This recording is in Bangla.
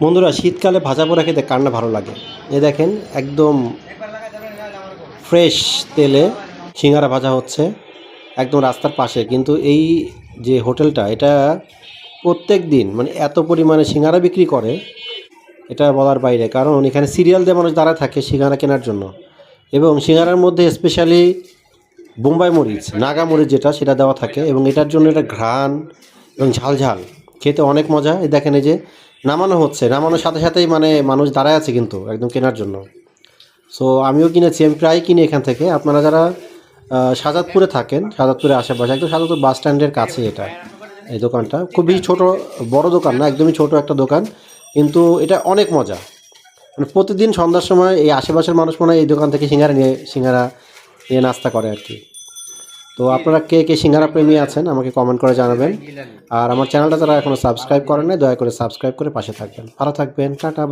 বন্ধুরা, শীতকালে ভাজা পোড়া খেতে কার না ভালো লাগে। এই দেখেন, একদম ফ্রেশ তেলে সিঙ্গারা ভাজা হচ্ছে একদম রাস্তার পাশে। কিন্তু এই যে হোটেলটা, এটা প্রত্যেক দিন মানে এত পরিমাণে সিঙ্গারা বিক্রি করে, এটা বলার বাইরে। কারণ এখানে সিরিয়াল দিয়ে মানুষ দাঁড়ায় থাকে সিঙ্গারা কেনার জন্য। এবং সিঙ্গারার মধ্যে স্পেশালি বোম্বাই মরিচ, নাগা মরিচ যেটা, সেটা দেওয়া থাকে। এবং এটার জন্য এটা ঘ্রাণ এবং ঝাল ঝাল খেতে অনেক মজা। এই দেখেন, এই যে নামানো হচ্ছে, নামানোর সাথে সাথেই মানে মানুষ দাঁড়ায় আছে কিন্তু একদম কেনার জন্য। সো আমিও কিনেছি, আমি প্রায় কিনি এখান থেকে। আপনারা যারা শাহজাদপুরে থাকেন, শাহজাদপুরের আশেপাশে, একদম শাহজাদপুর বাস স্ট্যান্ডের কাছে এটা, এই দোকানটা খুব বেশি ছোটো, বড় দোকান না, একদমই ছোট একটা দোকান। কিন্তু এটা অনেক মজা। মানে প্রতিদিন সন্ধ্যার সময় এই আশেপাশের মানুষ মনে হয় এই দোকান থেকে সিঙ্গারা নিয়ে নাস্তা করে আর কি। তো আপনারা কে কে সিঙ্গারা প্রেমী আছেন আমাকে কমেন্ট করে জানাবেন। আর আমার চ্যানেলটা যারা এখনও সাবস্ক্রাইব করেন না, দয়া করে সাবস্ক্রাইব করে পাশে থাকবেন। ভালো থাকবেন, টাটা।